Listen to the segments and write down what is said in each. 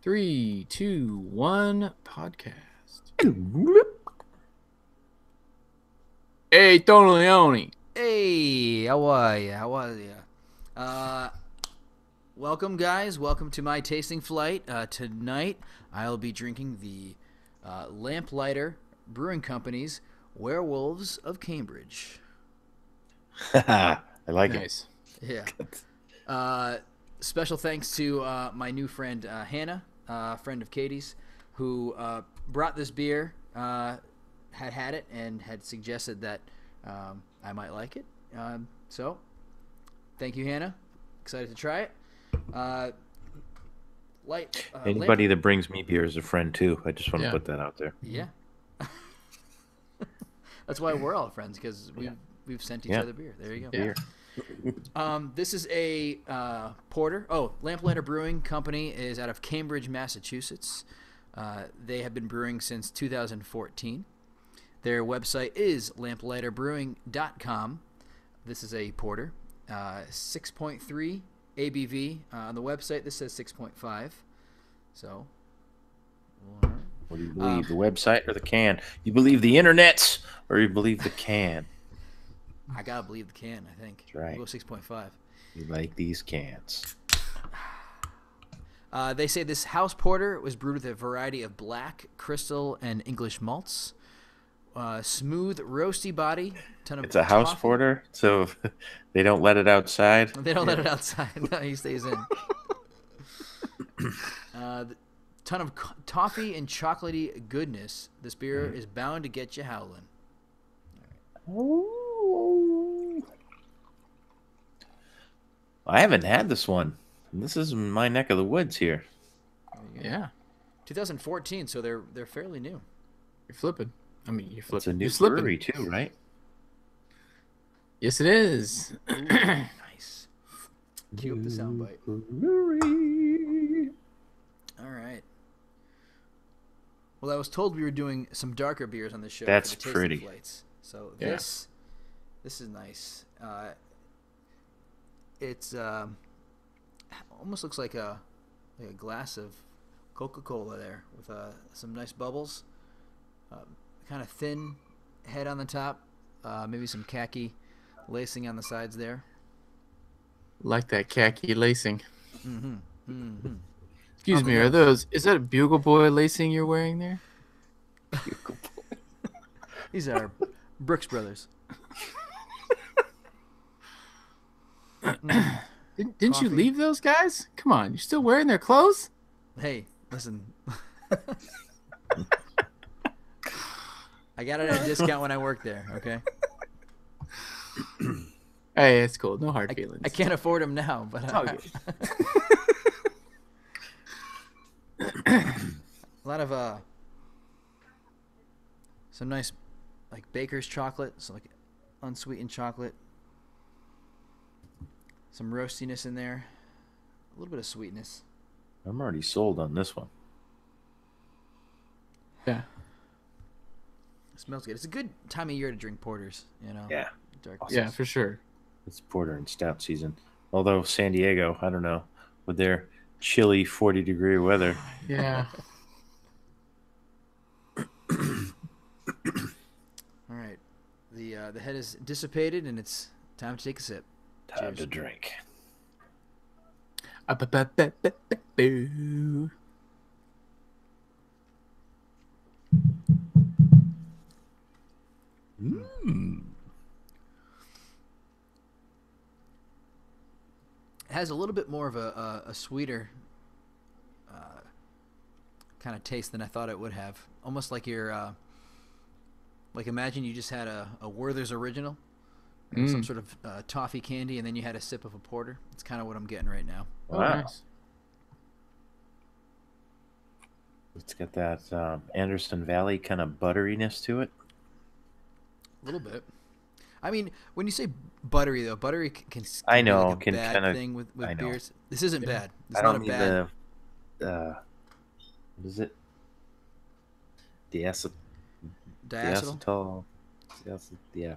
Three, two, one, podcast. Hey, Tony Leone. Hey, how are ya? How are ya? Welcome, guys. Welcome to my tasting flight. Tonight, I'll be drinking the Lamplighter Brewing Company's Werewolves of Cambridge. I like Nice. Yeah. Special thanks to my new friend Hannah, friend of Katie's, who brought this beer, had it, and had suggested that I might like it. So, thank you, Hannah. Excited to try it. Anybody that brings me beer is a friend too. I just want to put that out there. Yeah. That's why we're all friends, because we've sent each other beer. There you go. Beer. This is a porter. Oh, Lamplighter Brewing Company is out of Cambridge, Massachusetts. They have been brewing since 2014. Their website is lamplighterbrewing.com. This is a porter. 6.3 ABV. On the website, this says 6.5. So, What do you believe, the website or the can? You believe the internets or you believe the can? I gotta believe the can, I think. That's right. We'll go 6.5. You like these cans. They say this house porter was brewed with a variety of black, crystal, and English malts. Smooth, roasty body. It's a house porter, so they don't let it outside. They don't let it outside. No, he stays in. Ton of toffee and chocolatey goodness. This beer is bound to get you howling. I haven't had this one. This is my neck of the woods here. Yeah. 2014, so they're fairly new. You're flipping. I mean, you're flipping. It's a new You're slipping. brewery too, right? Yes, it is. Nice. Cue up the soundbite. All right. Well, I was told we were doing some darker beers on this show. That's for the tasting pretty. Flights. So Yeah. this is nice. It's almost looks like a glass of Coca-Cola there with some nice bubbles. Kind of thin head on the top. Maybe some khaki lacing on the sides there. Like that khaki lacing. Mm-hmm. Mm-hmm. Excuse me, is that a Bugle Boy lacing you're wearing there? These are Brooks Brothers. Didn't you leave those guys? Come on, you're still wearing their clothes? Hey, listen. I got it at a discount when I worked there, okay? Hey, it's cool. No hard feelings. I can't afford them now, but It's all good. a lot of some nice like baker's chocolate, so like unsweetened chocolate. Some roastiness in there. A little bit of sweetness. I'm already sold on this one. Yeah. It smells good. It's a good time of year to drink porters, you know. Yeah. Dark Yeah, for sure. It's porter and stout season. Although San Diego, I don't know, with their chilly 40-degree weather. Yeah. All right. The head is dissipated and it's time to take a sip. Time Cheers. to drink. Boo. It has a little bit more of a sweeter kind of taste than I thought it would have. Almost like you're like imagine you just had a Werther's Original, some sort of toffee candy, and then you had a sip of a porter. It's kind of what I'm getting right now. Oh, Wow. nice. It's got that Anderson Valley kind of butteriness to it. A little bit. I mean, when you say buttery, though, buttery can I be know, like a can bad kinda- thing with I know. beers. This isn't bad. It's I not don't a mean bad. what is it? Diacetyl. Diacetyl. Yeah.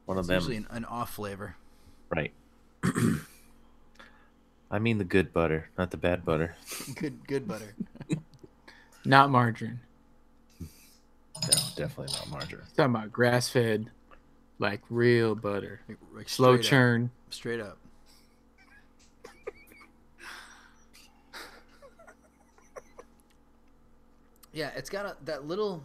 One of It's them. usually an off flavor. Right. I mean the good butter, not the bad butter. Good butter. Not margarine. No, definitely not margarine. Talking about grass-fed, like real butter. Like Slow straight churn. up. Straight up. Yeah, it's got that little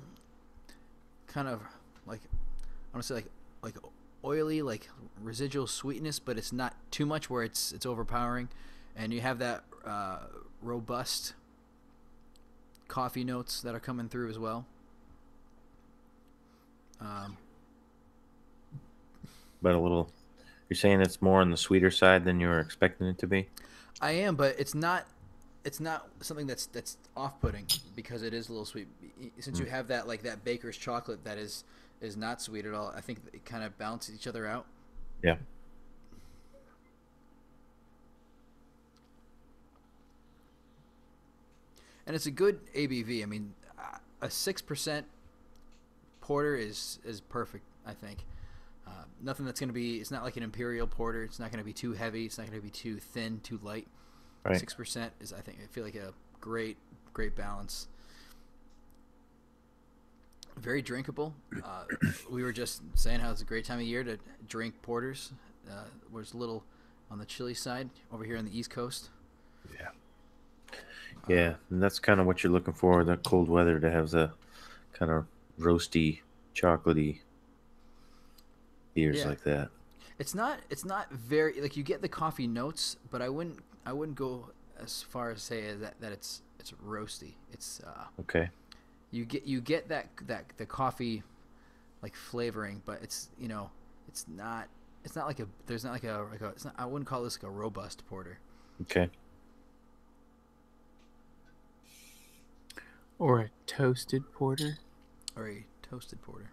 kind of like I want to say like oily, like residual sweetness, but it's not too much where it's overpowering, and you have that robust coffee notes that are coming through as well. But a little. You're saying it's more on the sweeter side than you were expecting it to be. I am, but it's not. It's not something that's off-putting because it is a little sweet. Since you have that like that baker's chocolate that is not sweet at all. I think it kind of balances each other out. Yeah. And it's a good ABV. I mean, a 6% porter is perfect. I think. Nothing that's going to be. It's not like an imperial porter. It's not going to be too heavy. It's not going to be too thin, too light. Right. 6% is, I feel like a great balance. Very drinkable. We were just saying how it's a great time of year to drink porters. We're a little on the chilly side over here on the East Coast. Yeah. Yeah, and that's kind of what you're looking for, the cold weather, to have the kind of roasty, chocolatey beers like that. It's not very like you get the coffee notes, but I wouldn't go as far as say that it's roasty. It's okay. You get that the coffee like flavoring, but it's it's not like a there's not like a it's not, I wouldn't call this like a robust porter. Okay. Or a toasted porter. Or a toasted porter.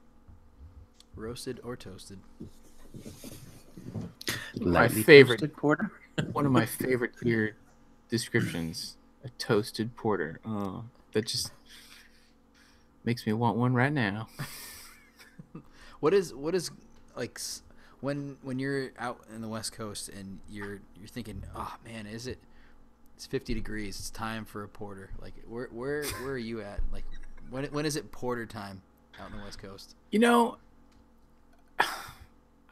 Roasted or toasted. My favorite toasted porter. One of my favorite beer descriptions: a toasted porter. Oh, that just makes me want one right now. What is like when you're out in the West Coast and you're thinking, oh man, it's 50 degrees, it's time for a porter. Like where are you at? Like when is it porter time out in the West Coast?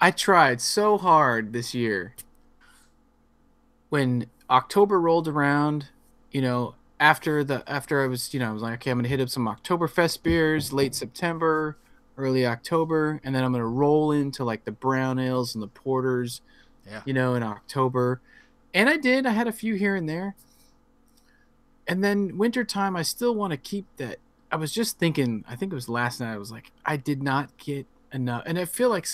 I tried so hard this year. When October rolled around, after I was, I was like, okay, I'm gonna hit up some Oktoberfest beers, late September, early October, and then I'm gonna roll into like the brown ales and the porters, in October. And I did. I had a few here and there. And then wintertime, I still want to keep that. I was just thinking, I think it was last night, I was like, I did not get enough. And I feel like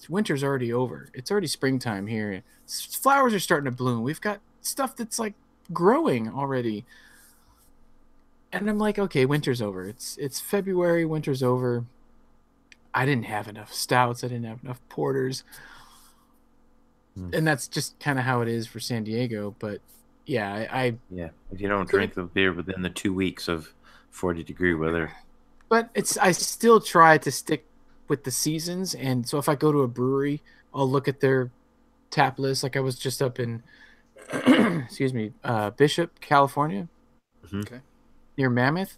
winter's already over. It's already springtime here. Flowers are starting to bloom. We've got stuff that's like growing already. And I'm like, okay, winter's over. It's February, winter's over. I didn't have enough stouts. I didn't have enough porters. And that's just kind of how it is for San Diego. But yeah, if you don't drink the beer within the 2 weeks of 40-degree weather. But I still try to stick with the seasons. And so if I go to a brewery, I'll look at their tap list. Like I was just up in, Bishop, California, Okay, near Mammoth.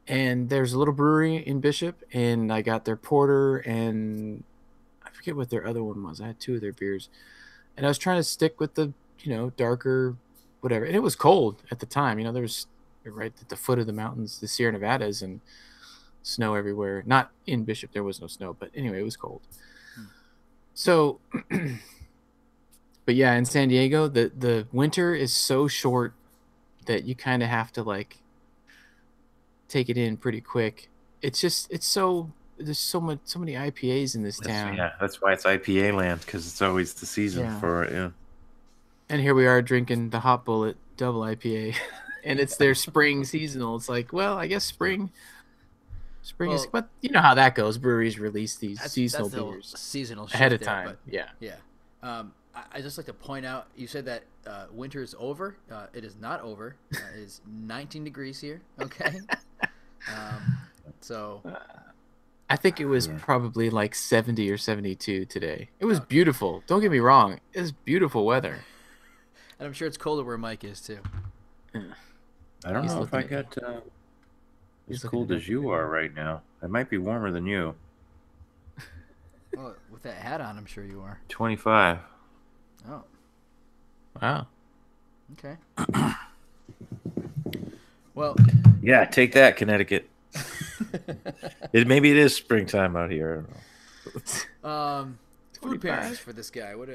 And there's a little brewery in Bishop, and I got their porter, and I forget what their other one was. I had two of their beers, and I was trying to stick with the, darker, whatever. And it was cold at the time. There was right at the foot of the mountains, the Sierra Nevadas, and snow everywhere. Not in Bishop, there was no snow, but anyway, it was cold. So, but yeah, in San Diego, the winter is so short that you kind of have to like take it in pretty quick. There's so many IPAs in this town. Yeah, that's why it's IPA land, because it's always the season for it. Yeah. And here we are drinking the Hot Bullet double IPA, and it's their spring seasonal. It's like, well, I guess spring is, but you know how that goes. Breweries release these seasonal beers seasonal ahead of time. Yeah. I just like to point out, you said that winter is over. It is not over. It is 19 degrees here. Okay. So I think it was probably like 70 or 72 today. It was beautiful. Don't get me wrong. It was beautiful weather. And I'm sure it's colder where Mike is too. I don't He's know if I looking at got as He's looking cold it as up. you are right now. I might be warmer than you. Well, with that hat on, I'm sure you are. 25. Oh, Wow. okay. Well, Yeah, take that, Connecticut. Maybe it is springtime out here. I don't know. food 25. pairings for this guy. What?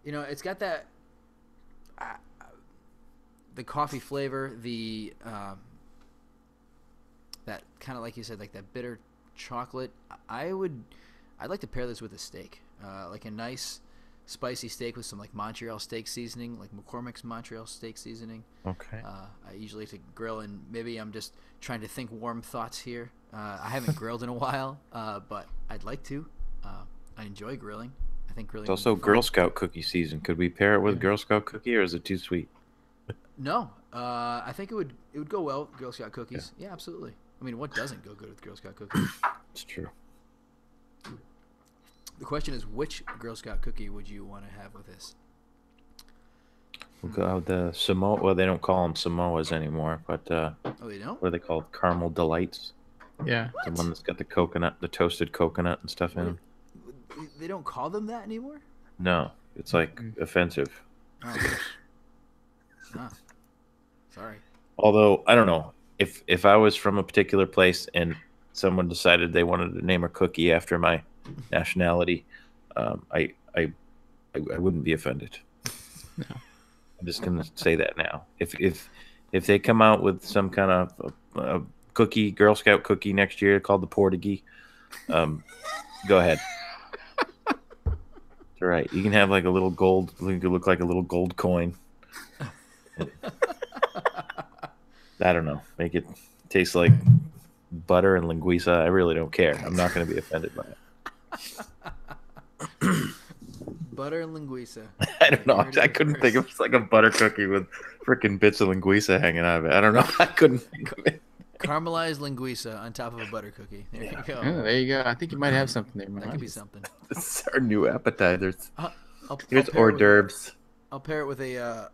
It's got that the coffee flavor, the that kind of like you said, like that bitter chocolate. I'd like to pair this with a steak, like a nice spicy steak with some like Montreal steak seasoning, like McCormick's Montreal steak seasoning. Okay. I usually like to grill, and maybe I'm just trying to think warm thoughts here. I haven't grilled in a while, but I'd like to. I enjoy grilling. I think grilling. It's also Girl Scout cookie season. Could we pair it with Girl Scout cookie, or is it too sweet? No, I think it would go well with Girl Scout cookies. Yeah, absolutely. I mean, what doesn't go good with Girl Scout cookies? It's true. The question is, which Girl Scout cookie would you want to have with this? We'll go with the Samoa. Well, they don't call them Samoas anymore, but Oh, they don't? what are they called? Caramel Delights. Yeah. The one that's got the coconut, the toasted coconut and stuff in them. They don't call them that anymore? No, it's like offensive. Oh. Ah. Sorry. Although I don't know if I was from a particular place and someone decided they wanted to name a cookie after my nationality, I wouldn't be offended. No. I'm just gonna say that now. If they come out with some kind of cookie, Girl Scout cookie next year called the Portuguese, go ahead. It's all right. You can have like a little gold. You could look like a little gold coin. I don't know. Make it taste like butter and linguiça. I really don't care. I'm not going to be offended by it. Butter and linguiça. I don't know. I couldn't think of like a butter cookie with freaking bits of linguiça hanging out of it. I don't know. I couldn't think of it. Caramelized linguiça on top of a butter cookie. There you go. Oh, there you go. I think you might have something there, That man. could be something. This is our new appetizers. I'll Here's pair hors it with- d'oeuvres. I'll pair it with a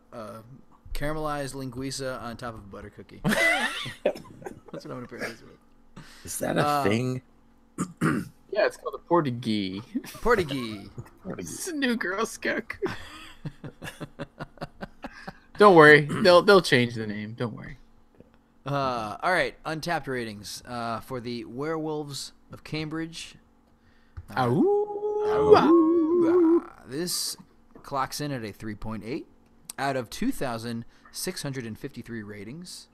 caramelized linguiça on top of a butter cookie. That's what I'm gonna pair this with. Is that a thing? Yeah, it's called the Portuguese. Portuguese. It's a new Girl Scout. Don't worry, they'll change the name. Don't worry. All right, Untapped ratings for the Werewolves of Cambridge. This clocks in at a 3.8 out of 2,653 ratings.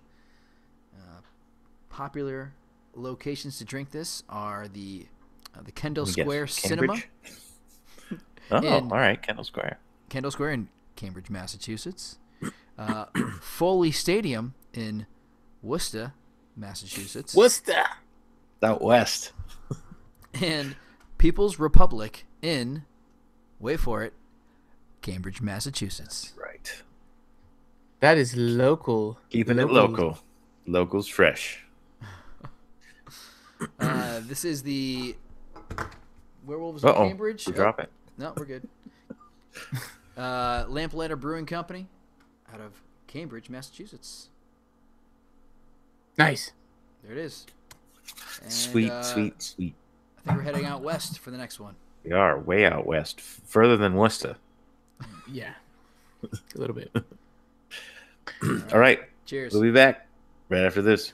Popular locations to drink this are the Kendall Square Cinema. Oh, in- all right, Kendall Square. Kendall Square in Cambridge, Massachusetts. Foley Stadium in Worcester, Massachusetts. Worcester. Out west. And People's Republic in, wait for it, Cambridge, Massachusetts. Right. That is local. Keeping it local. Local's fresh. This is the Werewolves Uh of oh. Cambridge. Drop it. No, we're good. Lamplighter Brewing Company out of Cambridge, Massachusetts. Nice. There it is. And, Sweet. I think we're heading out west for the next one. We are way out west, further than Worcester. Yeah. A little bit. All right. Cheers. We'll be back right after this.